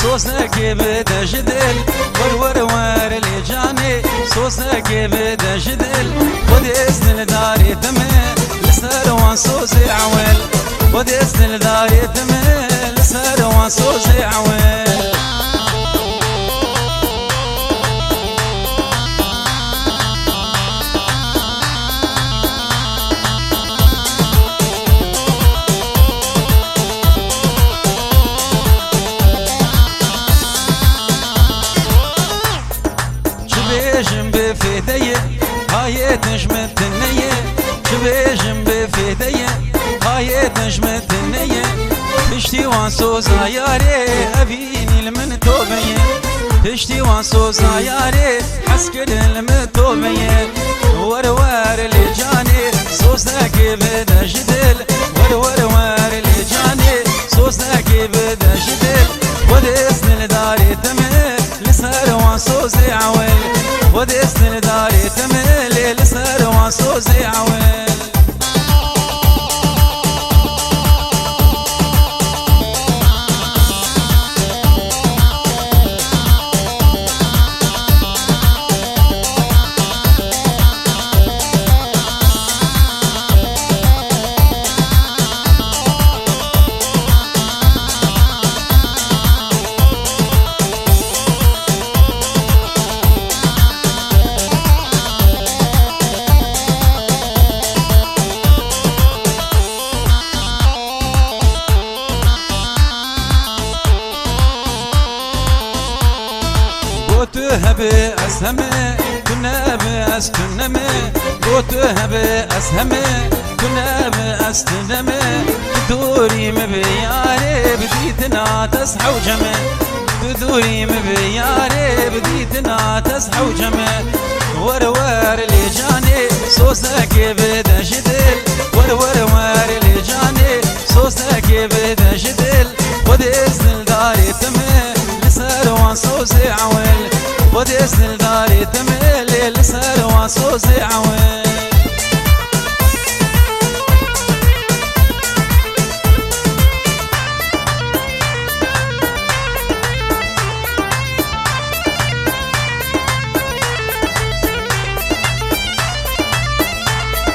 صوصك بدا جدل والورور اللي جاني صوصك بدا جدل خد اسن داري ثمن لسروان صوصي عويل خد اسن داري ثمن لسروان صوصي عويل شبيجم بفيدي هاي تنجمت النية شبيجم بفيدي هاي تنجمت النية تشتي وانسوزا ياري أبيني المنتوبية تشتي وانسوزا ياري حسكر المنتوبية ورور اللي جاني صوصك بدا جدل ورور اللي جاني صوصك بدا جدل ودسن داري تمل لسروان صوصي عويل ودسن داري تمل لسروان صوصي عويل قوتها بأسهمه كنا بأستنمه قوتها بأسهمه كنا بأستنمه تدوري مبياري بديتنا تسحى وجمه تدوري مبياري بديتنا تسحى وجمه ورور اللي جاني صوصك بدا جدل ورور اللي جاني صوصك بدا جدل ودسن داري تمه لسروان صوصي عويل ودسن داري تمل لسروان صوصي عويل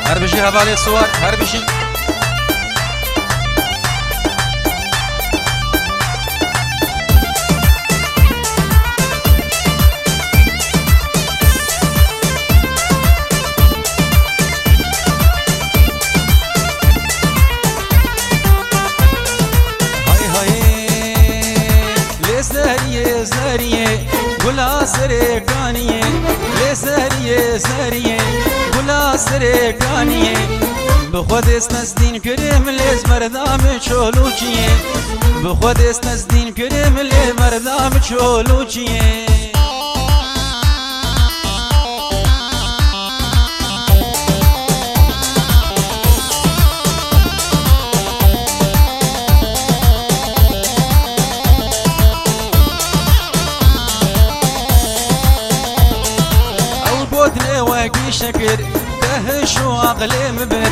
هربشي هبالي الصور هربشي زارية ولا سريكانية لسارية زارية ولا سريكانية بخود استنسدين كريم لز مردام چولوچية بخود استنسدين كريم لز مردام چولوچية واقي شكر تهش وعقلي مبر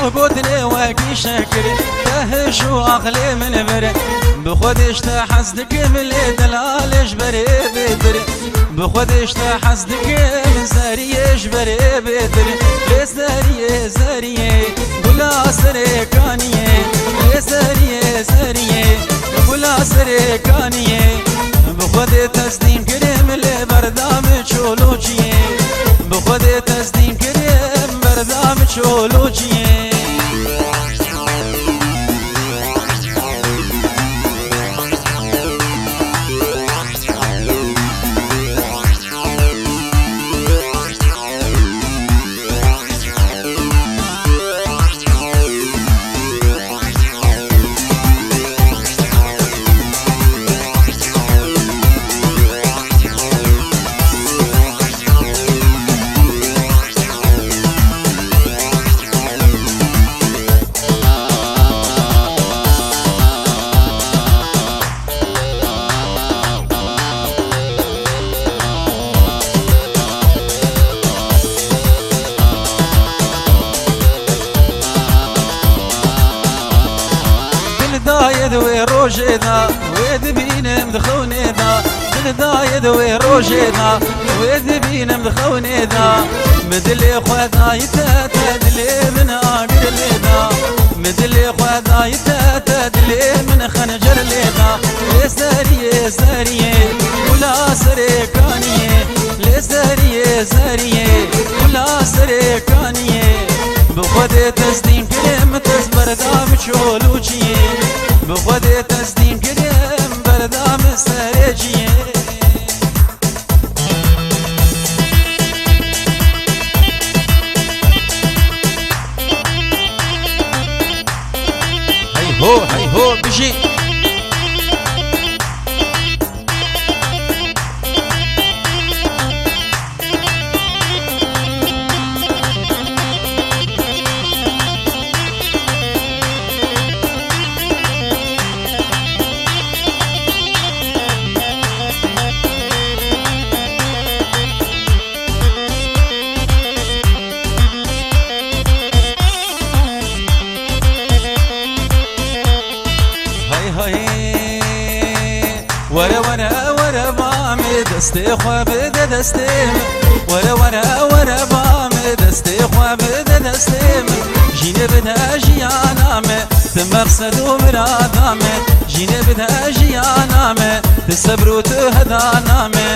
لو بودني واقي شكر تهش وعقلي منبر بخودش تحسدك من دلالش بري بدر بخودش تحسدك من زاريش بري بدر لزاريه زاريه ولا سريكانيه لزاريه زاريه ولا سريكانيه بخود تسدين كريم لبردام چولوچيه بخود تسدين كريم بردام چولوچيه دايد وروجنا ويد بينم دخوني دوي روجينا وذبينا مخوني ذا مدلي خذا يتاتدلي من آقر لينا مدلي خذا يتاتدلي من خنجر لينا لسريه سريه ولا سريكانيه لسريه سريه ولا سريكانيه بخود تسدين كريم تصبر دام شولوچيه بخود تسدين كريم بردام سريجيه هاي هو بيجي ورا ورا ورا بامي دستي خواب دستيم ورا ورا ورا بامي دستي خواب دستيم جيني بدا جيانامي تمقصد ومرادامي جيني بدا جيانامي تسبر وتهدانامي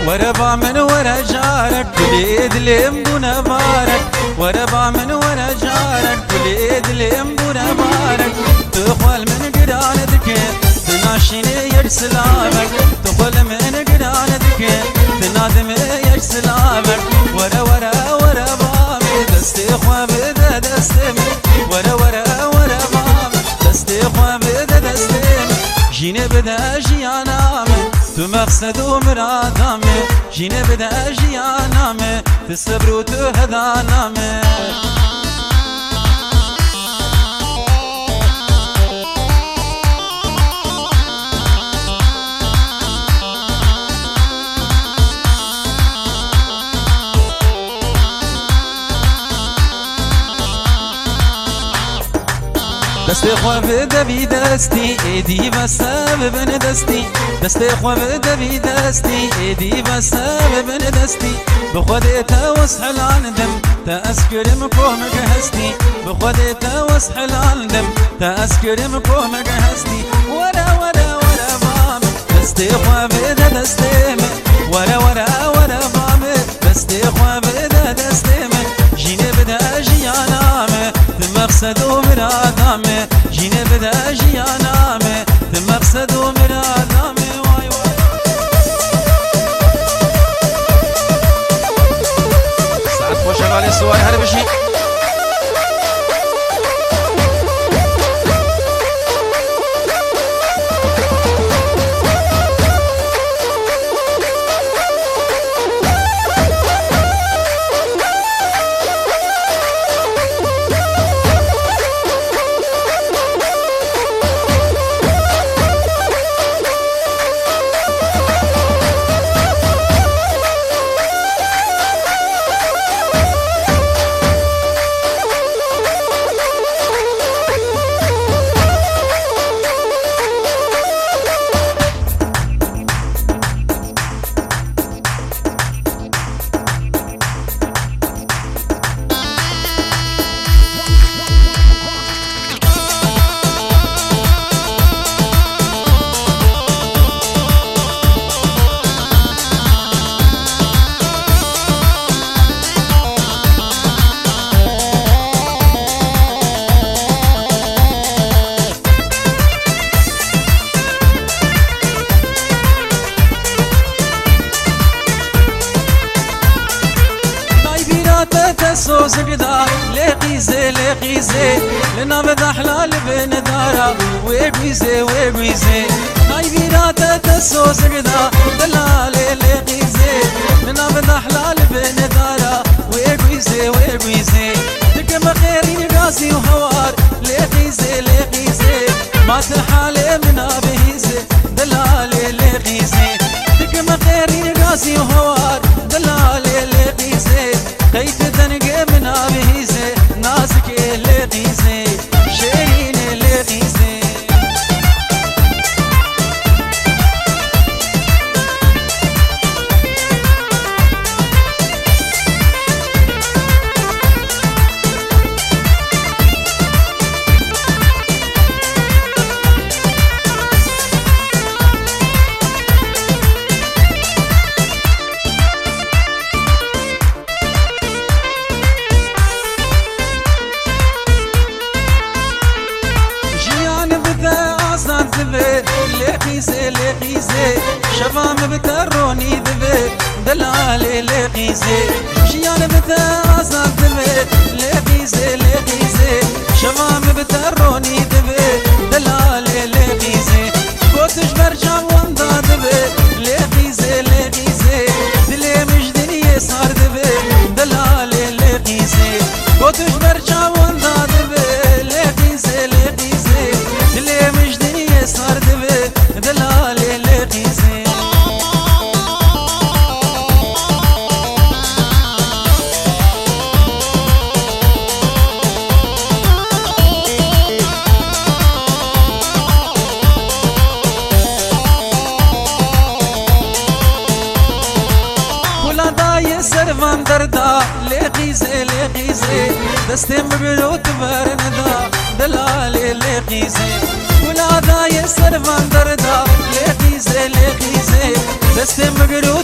ورا من ورا جارك كليد لمبونا بارك ورا من ورا جارك كليد لمبونا بارك تخوال من قرانتك تناشيني يرسلامك تخوال من قرانتك تنادم يرسلامك ورا ورا ورا بامي دستي خواب دستم ورا ورا ورا بامي دستي خواب دستم جيني بدا جيانامي تو مقصد ومرادامي جيني بدا جيانامي تسبر وتهدانامي دستي خواب دبي دستي ايدي بسبب دستي دستي خواب دبي دستي ايدي بسبب دستي بخودي توسحل عندم تأسكر مكومك هستي بخودي توسحل عندم تأسكر مكومك هستي ورا ورا ورا بام دستي خواب دستي ورا ورا ورا بام دستي خواب دستي جيني بدا جيانامي تمقصد ومرادامي جيني بدا جيانامي تمقصد ومرادامي واي واي ساعات خوش غالي السواي هلا بشي سوس قدا لقيزي لقيزي لنا بدا حلال بين دارا ويقويزي ويقويزي ناي بيراتا تسوس قدا دلالي لقيزي لنا بدا حلال بين دارا ويقويزي ويقويزي دكم خيرين قاسي وهوار لقيزي لقيزي ما تحالي من ابهيزي دلالي ناسي وهوار دلالي لقيسي قيت دنق من ابيسي ناسك لقيسي شيرين لقيسي لقيسي لقيسي شفام بتروني ذبي دلالي لقيسي شيان بتعصب ذبي لقيسي لقيسي شفام بتروني ذبي دلالي لقيسي كوتش برجع وانضا ذبي لقيسي لقيسي دلي مش دنيا صار ذبي دلالي لقيسي كوتش برجع وانضا ذبي لقيسي لقيسي دلي مش دنيا صار ذبي دلالي لقيسي ولا ضاي سرفان دردا لقيسي لقيسي دستم بلوت برندا دلالي لقيسي ولا ضاي سرفان دردا لقيسي لقيسي دستم بلوت